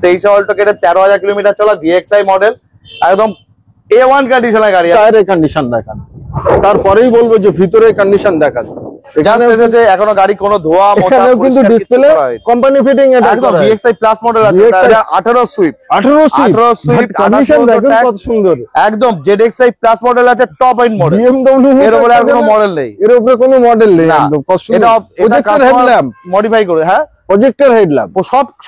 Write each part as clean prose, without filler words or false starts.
23 Alto কেটে 13,000 kilometre চলা VXI model, একদম A1 কন্ডিশনের গাড়ি। টায়ারের কন্ডিশন দেখান, তারপরেই বলবো যে ভিতরের কন্ডিশন দেখান। জাস্ট এসেছে, এখনো গাড়ি কোনো ধোয়া মোছা কিন্তু ডিসপ্লে কোম্পানি ফিটিং, এটা একদম VXI প্লাস মডেল আছে। 18 সুইফট, 18 সুইফট কন্ডিশন দেখুন কত সুন্দর, একদম ZXI প্লাস মডেল আছে, টপ এন্ড মডেল। BMW এর উপরে আর কোনো মডেল নেই, এর উপরে কোনো মডেল নেই, একদম কত সুন্দর। এটা হেডল্যাম্প মডিফাই করে, হ্যাঁ প্রজেক্টর হেডল্যাম্প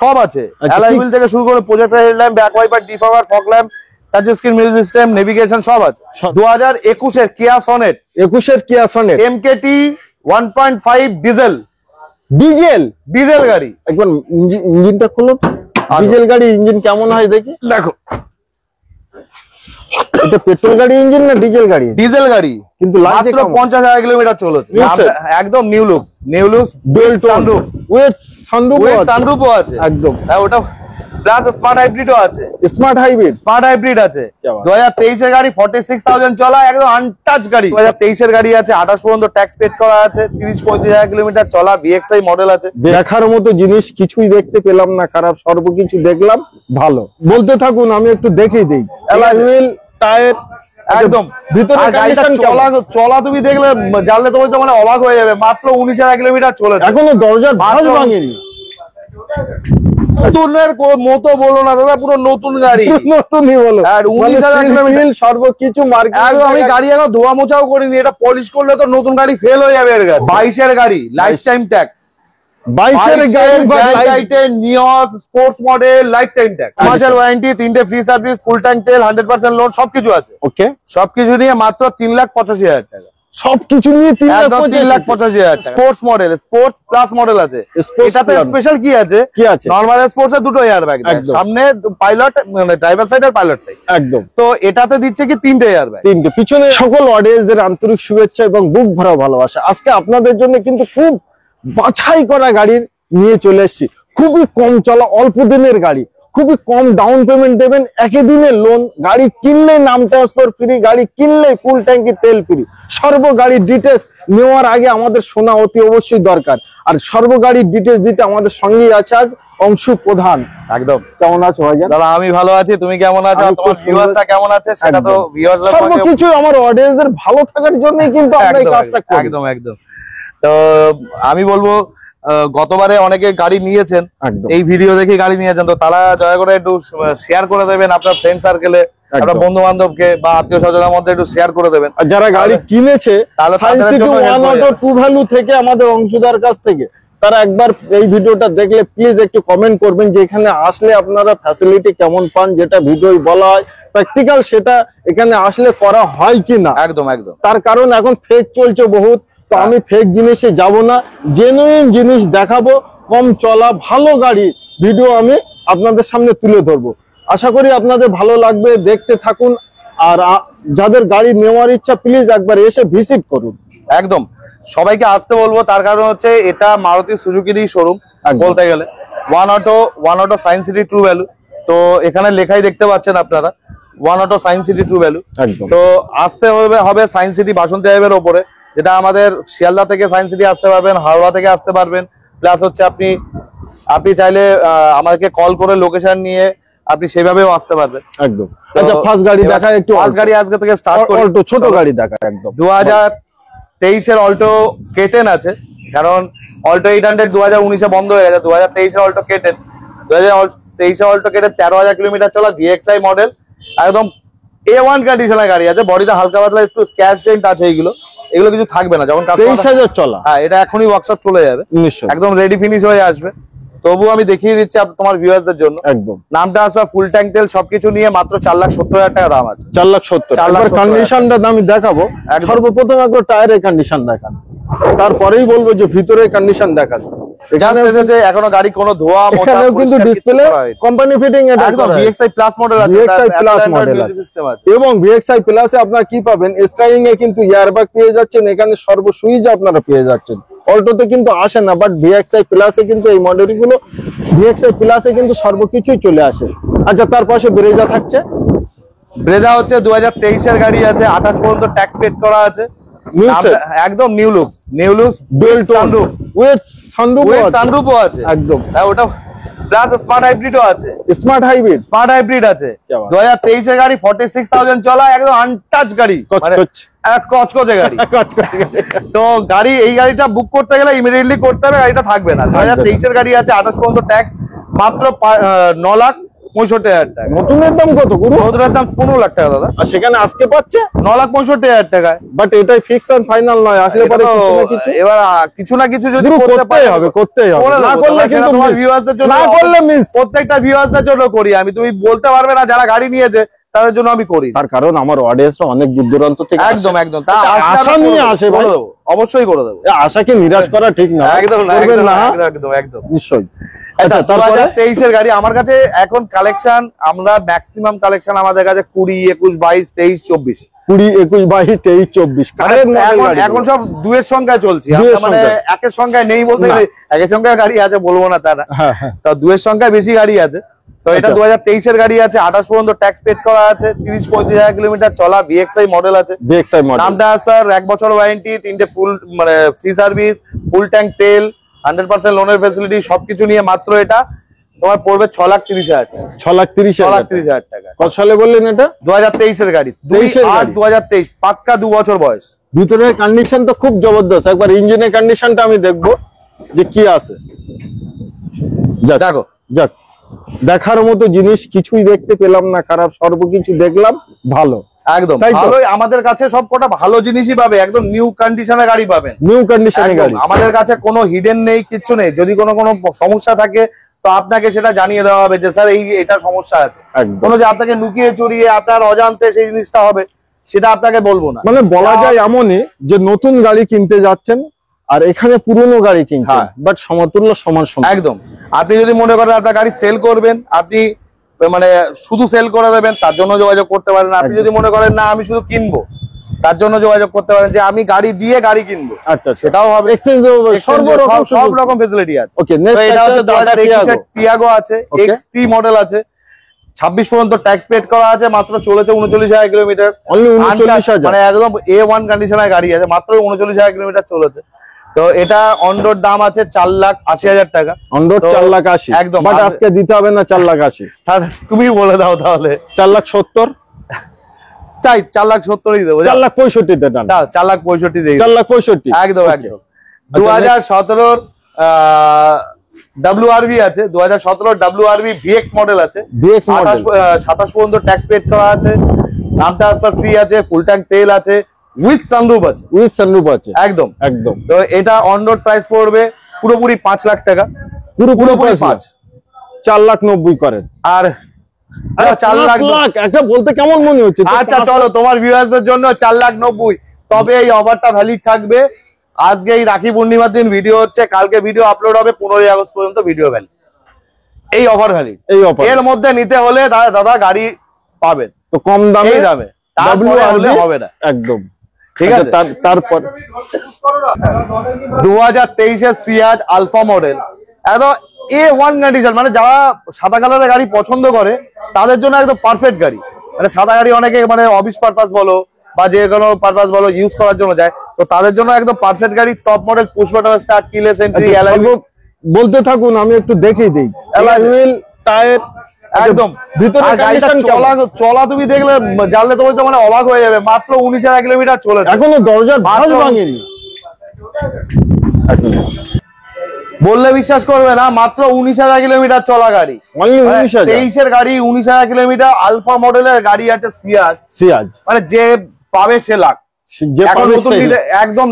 সব আছে, অ্যালয় হুইল থেকে শুরু করে projector headlamp, back wiper, ডিফগার, fog lamp, touch screen, music system, navigation সব আছে। 2021 এর কিয়া সনেট, MKT 1.5 ডিজেল গাড়ি। একবার ইঞ্জিনটা খুলো, ডিজেল গাড়ি ইঞ্জিন কেমন হয় দেখি। দেখো এটা পেট্রোল গাড়ি ইঞ্জিন না ডিজেল গাড়ি? ডিজেল গাড়ি, কিন্তু মাত্র 50,000 কিলোমিটার চলেছে। একদম new looks dual sunroof, with সানরুফও আছে একদম। ওটা প্লাস স্মার্ট হাইব্রিডও আছে, স্মার্ট হাইব্রিড আছে। 2023 এর গাড়ি, 46,000 চলা, একদম আনটাচ গাড়ি। 2023 এর গাড়ি আছে, 28 পর্যন্ত ট্যাক্স পেড করা আছে, 30-35,000 কিলোমিটার চলা, VXI মডেল আছে। দেখার মতো জিনিস কিছুই দেখতে পেলাম না খারাপ, সর্বকিছু দেখলাম ভালো। বলতে থাকুন, আমি একটু দেখিয়ে দিই। অ্যালয় হুইল, টায়ার, একদম ভিতরে কন্ডিশন চলা তুমি দেখলে জানলে তুমি তো মানে অবাক হয়ে যাবে। মাত্র 19,000 কিলোমিটার চলেছে, এখনো দরজার ভাঁজ ভাঙেনি। নতুনের মতো বলো না দাদা, পুরো নতুন গাড়ি, নতুনই বলো। আর 19,000 কিলোমিটার সর্বকিছু মার্কেট, একদম। আমি গাড়ি এখন ধোয়া মোছাও করিনি, এটা পলিশ করলে তো নতুন গাড়ি ফেল হয়ে যাবে। এর গাড়ি 22 এর গাড়ি, লাইফ টাইম ট্যাক্স। 22 এর গাড়ি, Nios sports model, life time tax, মাসের ওয়ারেন্টি, 3টে ফ্রি সার্ভিস, ফুল ট্যাঙ্ক তেল, 100% লোন, সবকিছু আছে। ওকে, সবকিছু নিয়ে মাত্র 3,85,000 টাকা। সবকিছু নিয়ে 3,85,000 sports model, sports plus model আছে। এটাতে স্পেশাল কি আছে? নরমাল স্পোর্টস এর দুটো এয়ার ব্যাগ, সামনে পাইলট মানে ড্রাইভার সাইড আর পাইলট সাইড, একদম। তো এটাতে দিচ্ছে কি 3টে এয়ার ব্যাগ, 3টে। পিছনে সকল অডিয়েন্সদের আন্তরিক শুভেচ্ছা এবং বুক ভরা ভালোবাসা। আজকে আপনাদের জন্য কিন্তু খুব বাছাই করা গাড়ির নিয়ে চলে এসেছি। খুবই কম চলা, অল্প দিনের গাড়ি, খুবই কম ডাউন পেমেন্ট দেবেন, একই দিনের লোন, গাড়ি কিনলে নাম ট্রান্সফার ফ্রি, গাড়ি কিনলে ফুল ট্যাঙ্কি তেল ফ্রি। সর্ব গাড়ির ডিটেলস নেওয়ার আগে আমাদের শোনা অতি অবশ্যই দরকার। আর সর্ব গাড়ির ডিটেলস দিতে আমাদের সঙ্গেই আছে আজ অংশু প্রধান। একদম। কেমন আছো ভাইজান? দাদা আমি ভালো আছি, তুমি কেমন আছো? তোমার ভিউয়ার্সরা কেমন আছে সেটা তো ভিউয়ার্সরা সর্বকিছু আমার অডিয়েন্সের ভালো থাকার জন্যই কিন্তু আমরা এই কাজটা করি। একদম একদম। তো আমি বলবো, গতবারে অনেকে গাড়ি নিয়েছেন, এই ভিডিও দেখে গাড়ি নিয়েছেন, তো তারা দয়া করে একটু শেয়ার করে দেবেন আপনার ফ্রেন্ড সার্কেলে, আপনার বন্ধু বান্ধবকে বা আত্মীয় স্বজনের মধ্যে একটু শেয়ার করে দেবেন। আর যারা গাড়ি কিনেছে সায়েন্স সিটি 1 অটো 2 ভ্যালু থেকে আমাদের অংশীদার কাছ থেকে, তারা একবার এই ভিডিওটা দেখলে প্লিজ একটু কমেন্ট করবেন যে এখানে আসলে আপনারা ফ্যাসিলিটি কেমন পান, যেটা ভিডিওয় বলা হয় প্র্যাকটিক্যাল সেটা এখানে আসলে করা হয় কিনা। একদম একদম। তার কারণ এখন ফেক চলছে বহুত, তো আমি ফেক জিনিসে যাব না, জেনুইন জিনিস দেখাবো, কম চলা ভালো গাড়ি ভিডিও আমি আপনাদের সামনে তুলে ধরবো। আশা করি আপনাদের ভালো লাগবে, দেখতে থাকুন। আর যাদের গাড়ি নেওয়ার ইচ্ছা প্লিজ একবার এসে ভিজিট করুন। একদম সবাইকে আসতে বলবো, তার কারণ হচ্ছে এটা মারুতি সুজুকিরই শোরুম বলতে গেলে। One auto science city true value, তো এখানে লেখাই দেখতে পাচ্ছেন আপনারা, one auto science city true value. তো আসতে হবে সায়েন্স সিটি বাসন্তী হাইওয়ের ওপরে, যেটা আমাদের শিয়ালদা থেকে সায়েন্স সিটি আসতে পারবেন, হাওড়া থেকে আসতে পারবেন, প্লাস হচ্ছে আপনি চাইলে আমাদেরকে কল করে লোকেশন নিয়ে আপনি সেভাবেও আসতে পারবেন। একদম। আচ্ছা ফার্স্ট গাড়ি দেখায়, একটু ফার্স্ট গাড়ি আজকে থেকে স্টার্ট করি। অল্টো ছোট গাড়ি দেখায়। একদম 2023 এর অল্টো কেটেন আছে, কারণ অল্টো 800 2019 এ বন্ধ হয়ে গেছে। 2023 এর অল্টো কেটেন, 2023 এর অল্টো কেটেন 13,000 কিলোমিটার চলা, VXI মডেল, একদম A1 কন্ডিশনের গাড়ি আছে। বডিতে হালকা পাতলা একটু স্ক্র্যাচ ডেন্ট আছে, এগুলো কিছু থাকবে না যখন 23,000 চলা। হ্যাঁ, এটা এখনই ওয়ার্কশপ চলে যাবে, একদম রেডি ফিনিশ হয়ে আসবে। তবু আমি দেখিয়ে দিচ্ছি তোমার ভিউয়ারদের জন্য। একদম নামটা আসবে, ফুল ট্যাঙ্ক তেল সবকিছু নিয়ে মাত্র 4,70,000 টাকা দাম আছে। 4,70,000। কন্ডিশনটা আমি দেখাবো। সর্বপ্রথম একবার টায়ারের কন্ডিশন দেখান, তারপরেই বলবো যে ভিতরের কন্ডিশন দেখান। এখনো গাড়ি কোনো ধোয়া মোছা, কিন্তু ডিসপ্লে কোম্পানি ফিটিং, এটা একদম VXI প্লাস মডেল আছে। VXI প্লাস মডেল এবং VXI প্লাসে আপনারা কি পাবেন, স্টারিং এ কিন্তু এয়ারব্যাগ পেয়ে যাচ্ছেন, এখানে সর্ব সুইচ আপনারা পেয়ে যাচ্ছেন। অল্টোতে কিন্তু আসে না, বাট VXI প্লাসে কিন্তু এই মডেলগুলো, VXI প্লাসে কিন্তু সর্বকিছুই চলে আসে। আচ্ছা তার পাশে ব্রেজা থাকছে, ব্রেজা হচ্ছে 2023 এর গাড়ি আছে, 28 পর্যন্ত ট্যাক্স পেড করা আছে, একদম new looks dual sunroof, with সানরুফও আছে একদম। ওটা প্লাস স্মার্ট হাইব্রিডও আছে। স্মার্ট হাইব্রিড, স্মার্ট হাইব্রিড আছে, क्या बात। 2023 এর গাড়ি, 46,000 চলা, একদম আনটাচ গাড়ি, মানে এক কচকচে গাড়ি। তো গাড়ি, এই গাড়িটা বুক করতে গেলে ইমিডিয়েটলি করতে হবে, গাড়িটা থাকবে না। 2023 এর গাড়ি আছে, 28 পর্যন্ত ট্যাক্স, মাত্র 9,65,000 টাকা। নতুনের দাম কত গুরু? নতুনের দাম 15 লাখ টাকা দাদা, আর সেখানে আজকে পাচ্ছে 9,65,000 টাকায়। বাট এটাই ফিক্স এন্ড ফাইনাল নয়, আসলে পরে এবার কিছু না কিছু যদি করতে করতেই পারে হবে, করতেই হবে, না করলে কিন্তু তোমার miss। ভিউয়ারদের জন্য, না করলে মিস। প্রত্যেকটা ভিউয়ারদের জন্য করি আমি, তুমি বলতে পারবে না যারা গাড়ি নিয়েছে তাদের জন্য আমি করি। তার কারণ আমার অডিয়েন্সরা অনেক দূর দূরান্ত থেকে একদম একদম, তা আশা নিয়ে আসে ভাই, অবশ্যই করে দেবো। আশাকে নিরাশ করা ঠিক না, একদম না, করবেন না, একদম একদম একদম নিশ্চয়ই। আচ্ছা, আচ্ছা, তারপরে 2023 এর গাড়ি আমার কাছে এখন কালেকশন, আমরা ম্যাক্সিমাম কালেকশন আমাদের কাছে 20, 21, 22, 23, 24, 20, 21, 22, 23, 24 এখন সব দুয়ের সংখ্যায় চলছে, দুইয়ের মানে সংখ্যায়। একের সংখ্যায় নেই বলতে না। গেলে, একের সংখ্যায় গাড়ি আছে বলবো না তা না, হ্যাঁ হ্যাঁ, তা দুয়ের সংখ্যায় বেশি গাড়ি আছে। তো এটা আচ্ছা। 2023 এর গাড়ি আছে, 28 পর্যন্ত ট্যাক্স পেড করা আছে, 30-35,000 কিলোমিটার চলা, VXI মডেল আছে। BXI মডেল, নামটা আসবার 1 বছর ওয়ারেন্টি, 3টে ফুল মানে ফ্রি সার্ভিস, ফুল ট্যাঙ্ক তেল, 100% লোনের ফ্যাসিলিটি, সবকিছু নিয়ে মাত্র এটা তোমার পড়বে 6,30,000 টাকা। 6,30,000 6,30,000 টাকা। কত সালে বললেন এটা? 2023 এর গাড়ি, 23 এর গাড়ি। 2023, পাক্কা 2 বছর বয়স। ভিতরের কন্ডিশন তো খুব জবরদস্ত, একবার ইঞ্জিনের কন্ডিশনটা আমি দেখবো যে কি আছে। যাক, দেখো, যাক, দেখার মতো জিনিস কিছুই দেখতে পেলাম না খারাপ, সর্বকিছু দেখলাম ভালো, একদম তাই তো? ভালোই, আমাদের কাছে সব কটা ভালো জিনিসই পাবে, একদম নিউ কন্ডিশনে গাড়ি পাবেন, নিউ কন্ডিশনে একদম। গাড়ি, আমাদের কাছে কোনো হিডেন নেই, কিচ্ছু নেই। যদি কোনো সমস্যা থাকে তো আপনাকে সেটা জানিয়ে দেওয়া হবে যে স্যার এটা সমস্যা আছে। একদম। কোনো যে আপনাকে লুকিয়ে চুরিয়ে আপনার অজান্তে সেই জিনিসটা হবে সেটা আপনাকে বলবো না। মানে বলা যায় এমনই যে নতুন গাড়ি কিনতে যাচ্ছেন আর এখানে পুরনো গাড়ি কিনছেন, হ্যাঁ। বাট সমতুল্য সমান সমান। একদম, আপনি যদি মনে করেন আপনার গাড়ি সেল করবেন, আপনি মানে শুধু সেল করে দেবেন, তার জন্য যোগাযোগ করতে পারেন। আপনি যদি মনে করেন না আমি শুধু কিনবো, তার জন্য যোগাযোগ করতে পারেন যে আমি গাড়ি দিয়ে গাড়ি কিনবো, আচ্ছা, সেটাও হবে। এক্সচেঞ্জ সব রকম ফেসিলিটি আছে। ওকে, তো এটা হচ্ছে 2021 এর টিয়াগো আছে, Okay. XT মডেল আছে, 26 পর্যন্ত ট্যাক্স পেড করা আছে, মাত্র চলেছে 39,000 কিলোমিটার, অনলি 39,000, মানে একদম A1 কন্ডিশনের গাড়ি আছে, মাত্র 39,000 কিলোমিটার চলেছে। তো এটা অন্ডোর দাম আছে 4,80,000 টাকা, অনরোড তো 4,80,000, একদম। বাট আজকে দিতে হবে না 4,80,000, তুমি বলে দাও তাহলে। 4,70,000, তাই 4,70,000 দেবো, 4,65,000 দেন, 4,65,000 দিয়ে 4,65,000, একদম একদম। 2017 WRV আছে, 2017 WRV VX মডেল আছে, VX মডেল, 27 পর্যন্ত ট্যাক্স পেড করা আছে, নামটা আসবার ফ্রি আছে, ফুল ট্যাঙ্ক তেল আছে, উইথ সানরুফ আছে, উইথ সানরুফ আছে, একদম একদম। তো এটা অন রোড প্রাইস পড়বে পুরোপুরি 5 লাখ টাকা, পুরোপুরি 5। 4,90,000 করেন, আর 4 লাখ। একটা বলতে কেমন মনে হচ্ছে? আচ্ছা চলো, তোমার ভিউয়ার্সদের জন্য 4,90,000। তবে এই অফারটা ভ্যালিড থাকবে আজকে, এই রাখি পূর্ণিমার দিন ভিডিও হচ্ছে, কালকে ভিডিও আপলোড হবে, 15ই আগস্ট পর্যন্ত ভিডিও ভ্যালিড, এই অফার ভ্যালিড। এই অফার এর মধ্যে নিতে হলে দাদা গাড়ি পাবেন তো কম দামে, এই দামে, তারপরে হলে হবে না, একদম ঠিক আছে। তারপর 2023 এর সিয়াজ আলফা মডেল, একদম A1 কন্ডিশন, মানে যারা সাদা কালারের গাড়ি পছন্দ করে তাদের জন্য একদম পারফেক্ট গাড়ি। মানে সাদা গাড়ি অনেকে মানে অফিস পারপাস বলো বা যে কোনো পারপাস বলো ইউজ করার জন্য যায়, তো তাদের জন্য একদম পারফেক্ট গাড়ি, top model, push button start, keyless entry, বলতে থাকুন, আমি একটু দেখিয়ে দিই। অ্যালয় হুইল, টায়ার, একদম ভিতরে কন্ডিশন চলা তুমি দেখলে জানলে তুমি তো মানে অবাক হয়ে যাবে, মাত্র 19,000 কিলোমিটার চলেছে, এখনো দরজার ভাঁজ মাত্র- ভাঙেনি। বললে বিশ্বাস করবে না, মাত্র 19,000 কিলোমিটার চলা গাড়ি, অনলি 19,000, 23 এর গাড়ি, 19,000 কিলোমিটার, আলফা মডেলের গাড়ি আছে সিয়াজ, সিয়াজ, মানে যে পাবে সে লাখ। যে এখন পাবে নতুন সেই কিনতে একদম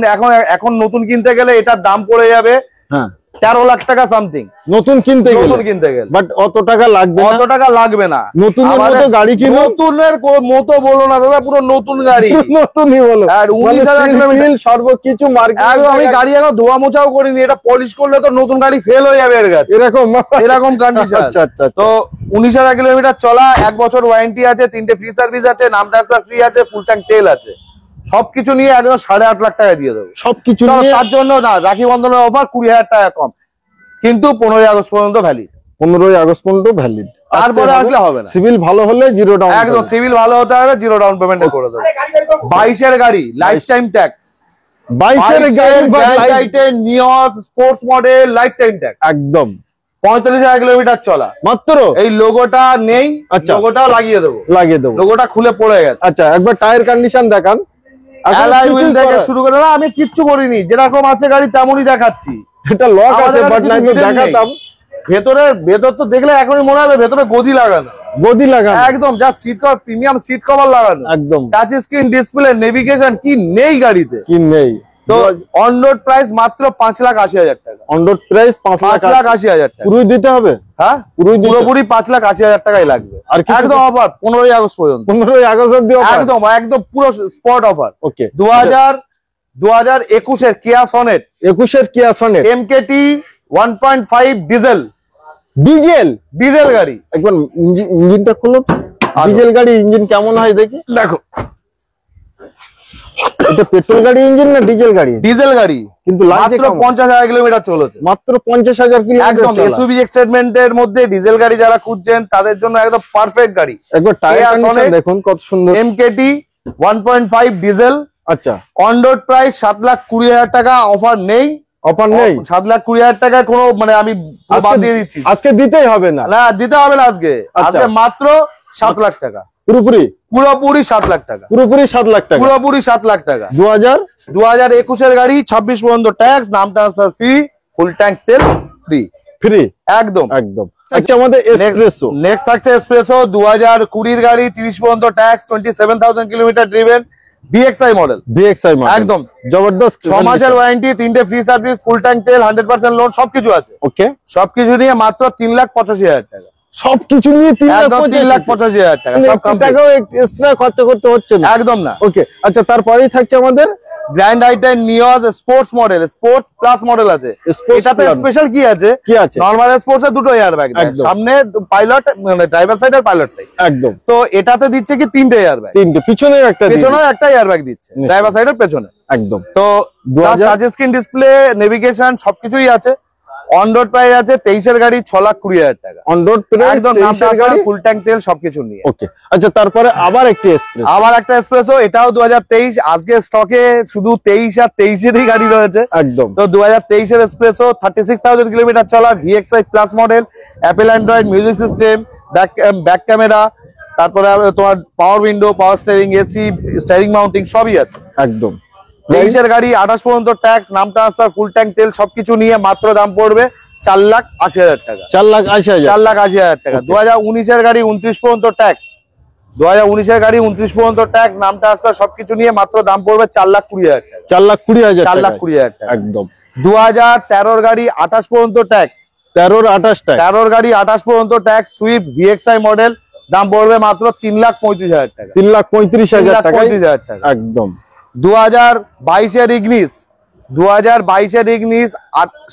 এখন নতুন কিনতে গেলে এটার দাম পড়ে যাবে হ্যাঁ 13 লাখ টাকা সামথিং, নতুন কিনতে নতুন কিনতে গেলে। বাট অত টাকা লাগবে না, কত টাকা লাগবে না, নতুনের মতো গাড়ি কিনো, নতুনের মতো বলো না দাদা, পুরো নতুন গাড়ি, নতুনই বলো। আর 19,000 কিলোমিটার সর্বকিছু মার্কেট, একদম। আমি গাড়ি এখন ধোয়া মোছাও করিনি, এটা পলিশ করলে তো নতুন গাড়ি ফেল হয়ে যাবে এর কাছে, এরকম কন্ডিশন। আচ্ছা আচ্ছা, তো 19,000 কিলোমিটার চলা, 1 বছর ওয়ারেন্টি আছে, 3টে ফ্রি সার্ভিস আছে, নাম ট্রান্সফার ফ্রি আছে, ফুল ট্যাঙ্ক তেল আছে, সবকিছু নিয়ে একদম 8.5 লাখ টাকা দিয়ে দেবো। সবকিছু চলো, নিয়ে তার জন্য না, রাখি বন্ধনের অফার 20,000 টাকা কম, কিন্তু 15ই আগস্ট পর্যন্ত ভ্যালিড, 15ই আগস্ট পর্যন্ত ভ্যালিড। তারপরে আসলে হবে না। সিভিল ভালো হলে জিরো ডাউন, একদম সিভিল ভালো হতে হবে, জিরো ডাউন পেমেন্টে করে দেবো। 22 এর গাড়ি, লাইফ টাইম ট্যাক্স, 22 এর গাড়ি, নিয়স sports model, life time tax, একদম 45,000 কিলোমিটার চলা মাত্র। এই লোগোটা নেই, আচ্ছা। লোগোটা লাগিয়ে দেবো, লাগিয়ে দেবো। লোগোটা খুলে পড়ে গেছে। আচ্ছা, একবার টায়ার কন্ডিশন দেখান। অ্যালয় হুইল থেকে শুরু করে, না আমি কিচ্ছু করিনি, যেরকম আছে গাড়ি তেমনই দেখাচ্ছি। এটা লক আছে, বাট না তো দেখাতাম। ভেতর তো দেখলে এখনই মনে হবে ভেতরে গদি লাগানো, গদি লাগানো একদম যা seat cover, premium seat cover লাগানো, একদম টাচ স্ক্রিন ডিসপ্লে, নেভিগেশন কি নেই গাড়িতে। কি নেই। তো অন রোড প্রাইস মাত্র 5,80,000 টাকা। অন রোড প্রাইস 5,80,000 টাকা। পুরোই দিতে হবে। হ্যাঁ পুরোপুরি 5,80,000 টাকাই লাগবে। আর একদম অফার 15ই আগস্ট পর্যন্ত। 15ই আগস্ট অবধি একদম একদম পুরো স্পট অফার। ওকে। 2021 এর কিয়া সনেট, 21 এর কিয়া সনেট এমকেটি 1.5 ডিজেল ডিজেল গাড়ি। একবার ইঞ্জিনটা খুলো। ডিজেল গাড়ি ইঞ্জিন কেমন হয় দেখি। দেখো এটা পেট্রোল গাড়ি ইঞ্জিন না ডিজেল গাড়ি? ডিজেল গাড়ি, কিন্তু মাত্র 50,000 কিলোমিটার চলেছে। মাত্র 50,000 কিলোমিটার। একদম এসইউভি এক্সটেটমেন্টের মধ্যে ডিজেল গাড়ি যারা খুঁজছেন তাদের জন্য একদম পারফেক্ট গাড়ি। একবার টায়ার কন্ডিশন দেখুন কত সুন্দর। MKT 1.5 diesel. আচ্ছা, অন রোড প্রাইস 7,20,000 টাকা। অফার নেই, অফার নেই। 7,20,000 টাকা কোনো মানে আমি বাদ দিয়ে দিচ্ছি। আজকে দিতেই হবে না? না দিতে হবে না আজকে। আজকে মাত্র 7 লাখ টাকা। পুরোপুরি 7 লাখ টাকা। পুরোপুরি 7 লাখ টাকা। পুরোপুরি 7 লাখ টাকা। 2021 এর গাড়ি, 26 পর্যন্ত ট্যাক্স, নাম ট্রান্সফার ফ্রি, ফুল ট্যাঙ্ক তেল ফ্রি। ফ্রি একদম একদম। আচ্ছা, আমাদের এসপ্রেসো নেক্সট থাকছে এসপ্রেসো 2020 এর গাড়ি, 30 পর্যন্ত tax, 27,000 kilometre driven, VXI model. একদম জবরদস্ত। 6 মাসের ওয়ারেন্টি, 3টে ফ্রি সার্ভিস, ফুল ট্যাঙ্ক তেল, 100% লোন, সবকিছু আছে। ওকে। সবকিছু নিয়ে মাত্র 3,85,000 টাকা। সবকিছু নিয়ে 3,85,000 টাকা। সব টাকাও এক্সট্রা খরচা করতে হচ্ছে না। একদম না। ওকে। আচ্ছা, তারপরেই থাকছে আমাদের grand আইটেন Nios sports model, sports plus model আছে। এটাতে স্পেশাল কি আছে? নরমাল স্পোর্টস এ দুটো এয়ারব্যাগ, সামনে পাইলট মানে ড্রাইভার সাইড আর পাইলট সাইড। একদম। তো এটাতে দিচ্ছে কি 3টে এয়ারব্যাগ, 3টে, পিছনের একটা এয়ারব্যাগ দিচ্ছে ড্রাইভার সাইডের পেছনে। একদম। তো টাচ স্ক্রিন ডিসপ্লে, নেভিগেশন সবকিছুই আছে। অন রোড প্রাইস আছে 23 এর গাড়ি 6,20,000 টাকা। অন রোড প্রাইস একদম, নাম গাড়ি, ফুল ট্যাঙ্ক তেল সবকিছু নিয়ে। ওকে। আচ্ছা, তারপরে আবার একটা এসপ্রেসো, এটাও 2023। আজকে স্টকে শুধু 23 আর 23 এরই গাড়ি রয়েছে। একদম। তো 2023 এর এসপ্রেসো, 36,000 কিলোমিটার চলা, VXI plus model, Apple Android music system, back camera, তারপরে তোমার পাওয়ার window, power steering, AC, steering mounting সবই আছে। একদম। 23 এর গাড়ি, 28 পর্যন্ত ট্যাক্স, নাম ট্রান্সফার, ফুল ট্যাঙ্ক তেল সবকিছু নিয়ে মাত্র দাম পড়বে 4,80,000 টাকা। 4,80,000 টাকা। 2019 এর গাড়ি, 29 পর্যন্ত ট্যাক্স। 2019 এর গাড়ি, 29 পর্যন্ত ট্যাক্স, নাম ট্রান্সফার সবকিছু নিয়ে মাত্র দাম পড়বে 4,20,000 টাকা। 4,20,000 টাকা। একদম। 2013 এর গাড়ি, 28 পর্যন্ত ট্যাক্স। 13 গাড়ি, 28 পর্যন্ত ট্যাক্স, সুইফট ভিএক্সআই মডেল, দাম পড়বে মাত্র 3,35,000 টাকা। 3,35,000 টাকা। একদম। 2022 এর ইগনিস,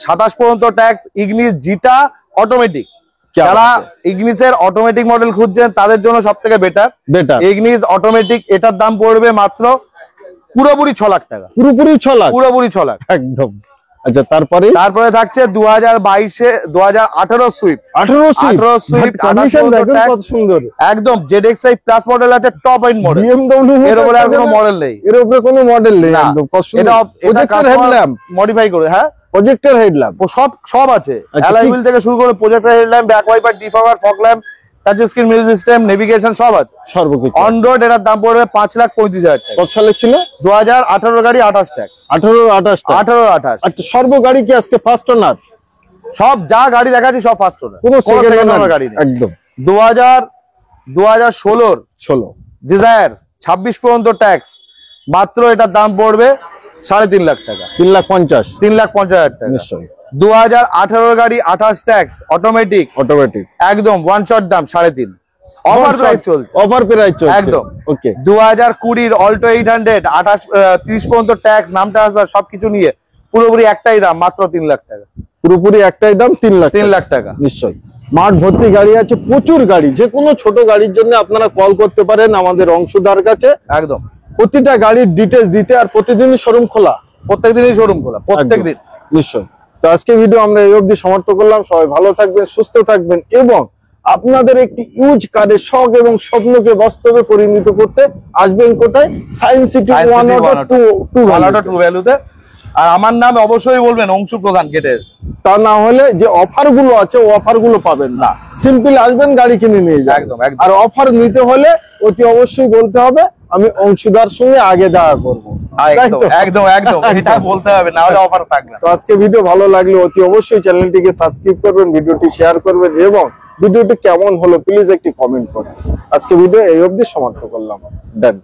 27 পর্যন্ত ট্যাক্স, ইগনিস জিটা অটোমেটিক। যারা ইগনিসের অটোমেটিক মডেল খুঁজছেন তাদের জন্য সব থেকে বেটার ইগনিস অটোমেটিক। এটার দাম পড়বে মাত্র পুরোপুরি 6 লাখ টাকা। পুরোপুরি 6 লাখ। একদম। আচ্ছা, তারপরে থাকছে 2018 সুইফট। 18 সুইফট সুন্দর একদম। জেডএক্সআই প্লাস মডেল আছে, টপ এন্ড মডেল। এর উপরে আর কোনো মডেল নেই। একদম। এটা মডিফাই করে, হ্যাঁ, প্রজেক্টর হেডল্যাম্প সব আছে। অ্যালয় হুইল থেকে শুরু করে projector headlamp, back wiper, ডিফগার, fog lamp, touch screen music system, navigation সব আছে সর্বকিছু। অন রোড এটার দাম পড়বে 5,35,000 টাকা। কত সালে ছিল? 2018 গাড়ি, 28 ট্যাক্স। 18। আচ্ছা, সর্ব গাড়ি কি আজকে ফার্স্ট ওনার? সব যা গাড়ি দেখাচ্ছি সব ফার্স্ট ওনার, কোনো সেকেন্ড ওনার গাড়ি নেই। একদম। 2016 ডিজায়ার, 26 পর্যন্ত ট্যাক্স, মাত্র এটার দাম পড়বে 3.5 লাখ টাকা। 3,50,000 টাকা। নিশ্চয়ই। 2018 গাড়ি, 28 ট্যাক্স, অটোমেটিক একদম, ওয়ান শট দাম 3.5। অফার প্রাইস চলছে। একদম। ওকে। 2020 অল্টো 800, 30 পর্যন্ত ট্যাক্স, নাম ট্রান্সফার সবকিছু নিয়ে পুরোপুরি একটাই দাম, মাত্র 3 লাখ টাকা। পুরোপুরি একটাই দাম 3 লাখ টাকা। নিশ্চয়ই। মাঠ ভর্তি গাড়ি আছে, প্রচুর গাড়ি। যে কোনো ছোট গাড়ির জন্য আপনারা কল করতে পারেন আমাদের অংশদার কাছে। একদম। প্রতিটা গাড়ির ডিটেইলস দিতে। আর প্রতিদিনই শোরুম খোলা, প্রত্যেকদিনই শোরুম খোলা, প্রত্যেকদিন। নিশ্চয়। তো আজকে ভিডিও আমরা এই অবধি সমাপ্ত করলাম। সবাই ভালো থাকবেন, সুস্থ থাকবেন এবং আপনাদের একটি ইউজ কারের শখ এবং স্বপ্নকে বাস্তবে পরিণত করতে আসবেন কোথায়? সায়েন্স সিটি 102 ভ্যালুতে। আর আমার নাম অবশ্যই বলবেন অংশু প্রধান কেটে এসে। তা না হলে যে অফার গুলো আছে অফার গুলো পাবেন না। সিম্পল আসবেন, গাড়ি কিনে নিয়ে যাবেন। একদম, একদম। আর অফার নিতে হলে অতি অবশ্যই বলতে হবে আমি অংশীদার সঙ্গে আগে দেখা করবো। একদম একদম একদম, এটা বলতে হবে, না হলে অফার থাকবে না। তো আজকে ভিডিও ভালো লাগলে অতি অবশ্যই চ্যানেলটিকে সাবস্ক্রাইব করবেন, ভিডিওটি শেয়ার করবেন এবং ভিডিওটি কেমন হলো প্লিজ একটি কমেন্ট করুন। আজকে ভিডিও এই অবধি সমাপ্ত করলাম। ডান।